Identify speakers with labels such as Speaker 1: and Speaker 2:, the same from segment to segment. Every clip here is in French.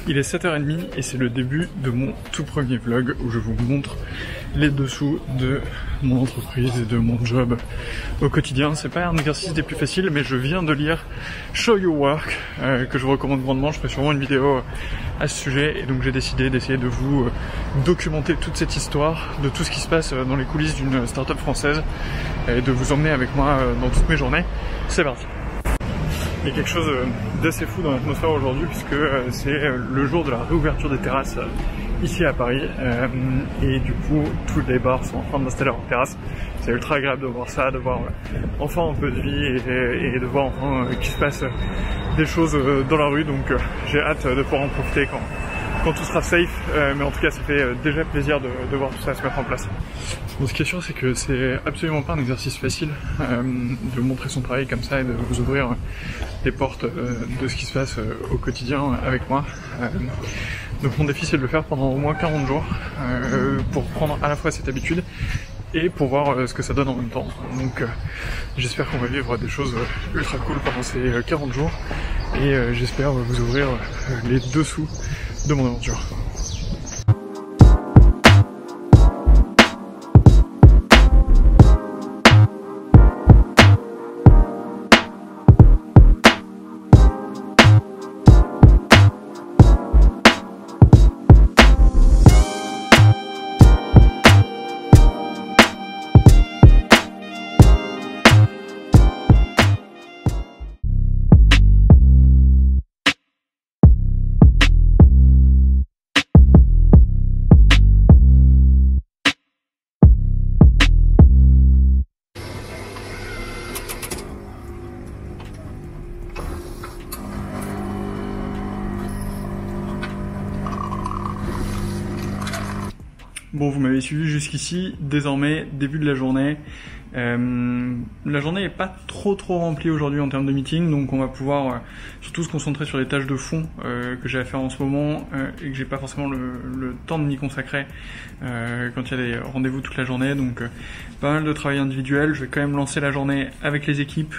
Speaker 1: Il est 7h30 et c'est le début de mon tout premier vlog où je vous montre les dessous de mon entreprise et de mon job au quotidien. C'est pas un exercice des plus faciles, mais je viens de lire Show Your Work que je recommande grandement. Je ferai sûrement une vidéo à ce sujet et donc j'ai décidé d'essayer de vous documenter toute cette histoire de tout ce qui se passe dans les coulisses d'une start-up française et de vous emmener avec moi dans toutes mes journées. C'est parti. Il y a quelque chose d'assez fou dans l'atmosphère aujourd'hui puisque c'est le jour de la réouverture des terrasses ici à Paris et du coup tous les bars sont en train d'installer leurs terrasses. C'est ultra agréable de voir ça, de voir enfin un peu de vie et de voir enfin qu'il se passe des choses dans la rue, donc j'ai hâte de pouvoir en profiter quand tout sera safe, mais en tout cas ça fait déjà plaisir de voir tout ça se mettre en place. Bon, ce qui est sûr, c'est que c'est absolument pas un exercice facile de montrer son travail comme ça et de vous ouvrir les portes de ce qui se passe au quotidien avec moi. Donc mon défi, c'est de le faire pendant au moins 40 jours pour prendre à la fois cette habitude et pour voir ce que ça donne en même temps. Donc j'espère qu'on va vivre des choses ultra cool pendant ces 40 jours et j'espère vous ouvrir les dessous de mon aventure. Bon, vous m'avez suivi jusqu'ici, désormais, début de la journée. La journée n'est pas trop remplie aujourd'hui en termes de meeting, donc on va pouvoir surtout se concentrer sur les tâches de fond que j'ai à faire en ce moment et que j'ai pas forcément le temps de m'y consacrer quand il y a des rendez-vous toute la journée. Donc pas mal de travail individuel. Je vais quand même lancer la journée avec les équipes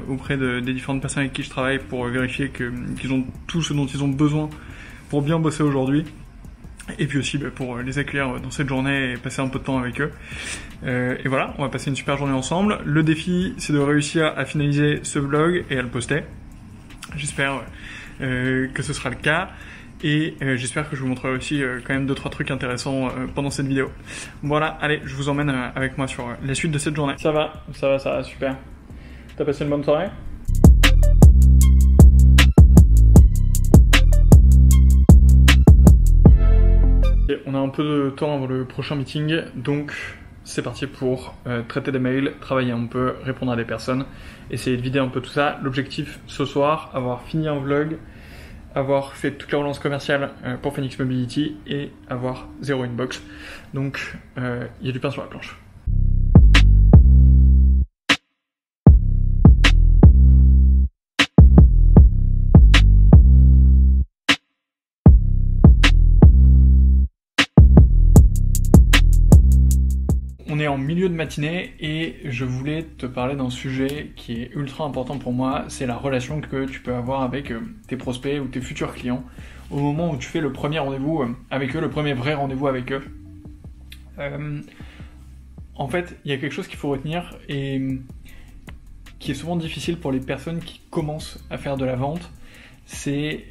Speaker 1: auprès des différentes personnes avec qui je travaille pour vérifier qu'ils ont tout ce dont ils ont besoin pour bien bosser aujourd'hui. Et puis aussi pour les accueillir dans cette journée et passer un peu de temps avec eux. Et voilà, on va passer une super journée ensemble. Le défi, c'est de réussir à finaliser ce vlog et à le poster. J'espère que ce sera le cas. Et j'espère que je vous montrerai aussi quand même 2-3 trucs intéressants pendant cette vidéo. Voilà, allez, je vous emmène avec moi sur la suite de cette journée. Ça va, super. T'as passé une bonne soirée ? On a un peu de temps avant le prochain meeting, donc c'est parti pour traiter des mails, travailler un peu, répondre à des personnes, essayer de vider un peu tout ça. L'objectif ce soir, avoir fini un vlog, avoir fait toute la relance commerciale pour Phoenix Mobility et avoir 0 inbox. Donc il y a du pain sur la planche. On est en milieu de matinée et je voulais te parler d'un sujet qui est ultra important pour moi, c'est la relation que tu peux avoir avec tes prospects ou tes futurs clients au moment où tu fais le premier rendez-vous avec eux, le premier vrai rendez-vous avec eux. En fait, il y a quelque chose qu'il faut retenir et qui est souvent difficile pour les personnes qui commencent à faire de la vente, c'est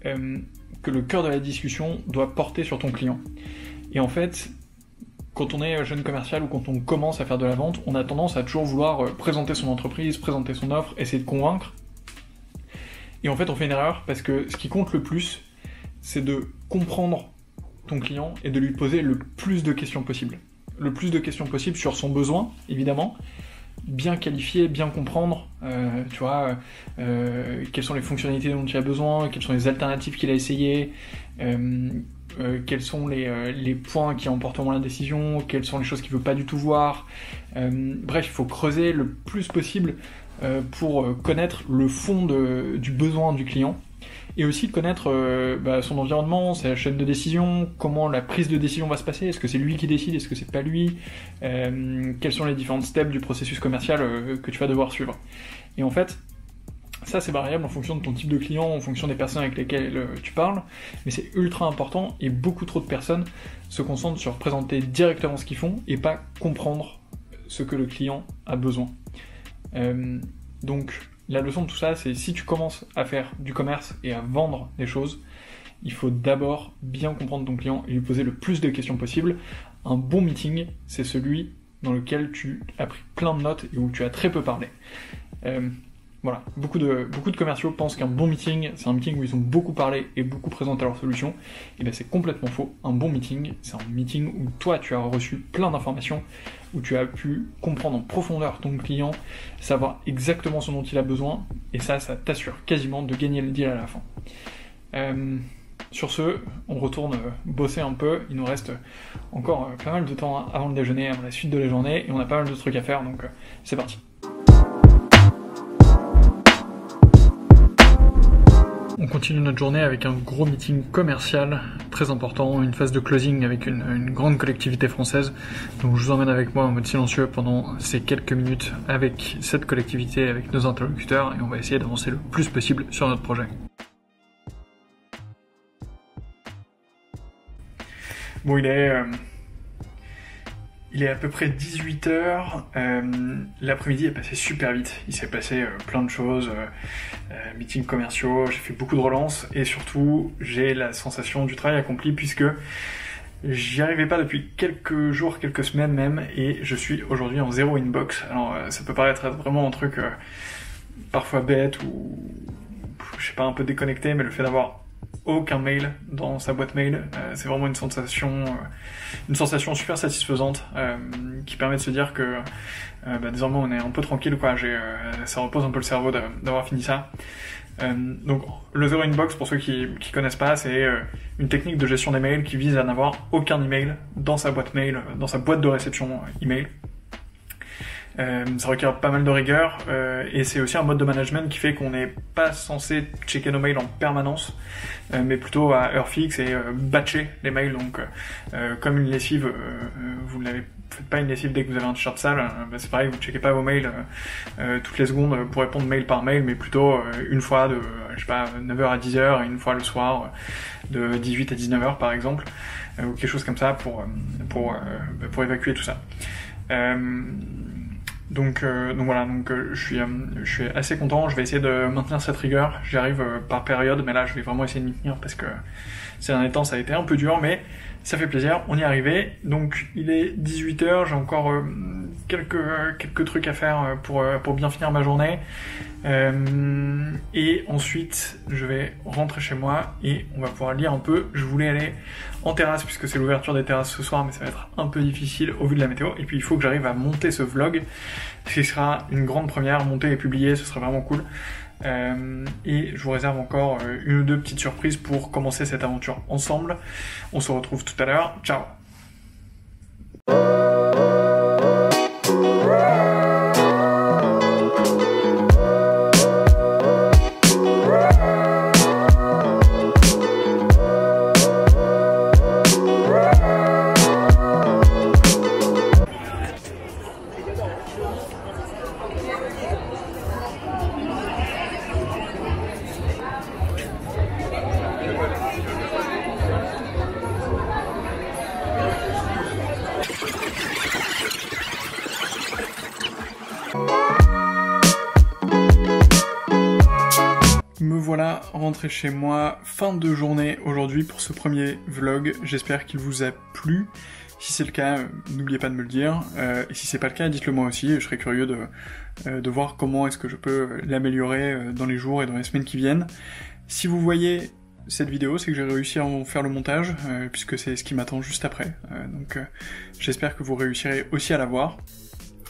Speaker 1: que le cœur de la discussion doit porter sur ton client. Et en fait, quand on est jeune commercial ou quand on commence à faire de la vente, on a tendance à toujours vouloir présenter son entreprise, présenter son offre, essayer de convaincre. Et en fait, on fait une erreur parce que ce qui compte le plus, c'est de comprendre ton client et de lui poser le plus de questions possible. Le plus de questions possible sur son besoin, évidemment, bien qualifier, bien comprendre, quelles sont les fonctionnalités dont il a besoin, quelles sont les alternatives qu'il a essayées, quels sont les points qui emporteront la décision, quelles sont les choses qu'il ne veut pas du tout voir. Bref, il faut creuser le plus possible pour connaître le fond du besoin du client et aussi connaître son environnement, sa chaîne de décision, comment la prise de décision va se passer, est-ce que c'est lui qui décide, est-ce que c'est pas lui, quels sont les différentes steps du processus commercial que tu vas devoir suivre. Et en fait, Ça c'est variable en fonction de ton type de client, en fonction des personnes avec lesquelles tu parles, mais c'est ultra important et beaucoup trop de personnes se concentrent sur présenter directement ce qu'ils font et pas comprendre ce que le client a besoin. Donc la leçon de tout ça, c'est si tu commences à faire du commerce et à vendre des choses, il faut d'abord bien comprendre ton client et lui poser le plus de questions possible. Un bon meeting, c'est celui dans lequel tu as pris plein de notes et où tu as très peu parlé. Voilà, beaucoup de commerciaux pensent qu'un bon meeting, c'est un meeting où ils ont beaucoup parlé et beaucoup présenté leur solution. Et bien c'est complètement faux. Un bon meeting, c'est un meeting où toi tu as reçu plein d'informations, où tu as pu comprendre en profondeur ton client, savoir exactement ce dont il a besoin, et ça t'assure quasiment de gagner le deal à la fin. Sur ce, on retourne bosser un peu, il nous reste encore pas mal de temps avant le déjeuner, avant la suite de la journée, et on a pas mal de trucs à faire, donc c'est parti. On continue notre journée avec un gros meeting commercial très important, une phase de closing avec une grande collectivité française. Donc je vous emmène avec moi en mode silencieux pendant ces quelques minutes avec cette collectivité, avec nos interlocuteurs, et on va essayer d'avancer le plus possible sur notre projet. Bon, il est à peu près 18h, l'après-midi est passé super vite, il s'est passé plein de choses, meetings commerciaux, j'ai fait beaucoup de relances et surtout j'ai la sensation du travail accompli puisque j'y arrivais pas depuis quelques jours, quelques semaines même, et je suis aujourd'hui en 0 inbox. Alors ça peut paraître être vraiment un truc parfois bête ou je sais pas, un peu déconnecté, mais le fait d'avoir aucun mail dans sa boîte mail, c'est vraiment une sensation super satisfaisante qui permet de se dire que désormais on est un peu tranquille, quoi. Ça repose un peu le cerveau d'avoir fini ça. Donc le Zero Inbox, pour ceux qui connaissent pas, c'est une technique de gestion des mails qui vise à n'avoir aucun email dans sa boîte mail, dans sa boîte de réception email. Ça requiert pas mal de rigueur et c'est aussi un mode de management qui fait qu'on n'est pas censé checker nos mails en permanence, mais plutôt à heure fixe et batcher les mails. Donc comme une lessive, faites pas une lessive dès que vous avez un t-shirt sale, c'est pareil, vous checkez pas vos mails toutes les secondes pour répondre mail par mail, mais plutôt une fois de, je sais pas, 9h à 10h et une fois le soir de 18 à 19h par exemple, ou quelque chose comme ça pour évacuer tout ça. Donc voilà, je suis assez content, je vais essayer de maintenir cette rigueur, j'y arrive par période, mais là je vais vraiment essayer de m'y tenir parce que ces derniers temps ça a été un peu dur, mais ça fait plaisir, on y est arrivé. Donc il est 18h, j'ai encore quelques trucs à faire pour bien finir ma journée. Et ensuite je vais rentrer chez moi et on va pouvoir lire un peu. Je voulais aller en terrasse puisque c'est l'ouverture des terrasses ce soir, mais ça va être un peu difficile au vu de la météo. Et puis il faut que j'arrive à monter ce vlog, ce qui sera une grande première, monter et publier, ce serait vraiment cool. Et je vous réserve encore une ou deux petites surprises pour commencer cette aventure ensemble. On se retrouve tout à l'heure, ciao. Me voilà rentré chez moi, fin de journée aujourd'hui pour ce premier vlog, j'espère qu'il vous a plu. Si c'est le cas, n'oubliez pas de me le dire, et si c'est pas le cas, dites-le moi aussi, je serais curieux de voir comment est-ce que je peux l'améliorer dans les jours et dans les semaines qui viennent. Si vous voyez cette vidéo, c'est que j'ai réussi à en faire le montage, puisque c'est ce qui m'attend juste après, donc j'espère que vous réussirez aussi à la voir.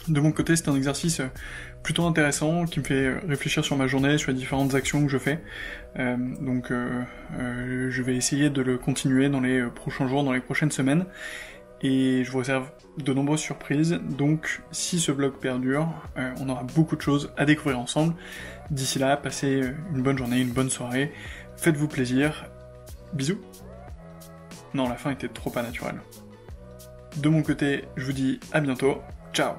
Speaker 1: De mon côté, c'est un exercice plutôt intéressant qui me fait réfléchir sur ma journée, sur les différentes actions que je fais. Donc je vais essayer de le continuer dans les prochains jours, dans les prochaines semaines. Et je vous réserve de nombreuses surprises. Donc si ce vlog perdure, on aura beaucoup de choses à découvrir ensemble. D'ici là, passez une bonne journée, une bonne soirée. Faites-vous plaisir. Bisous. Non, la fin était trop pas naturelle. De mon côté, je vous dis à bientôt. Ciao.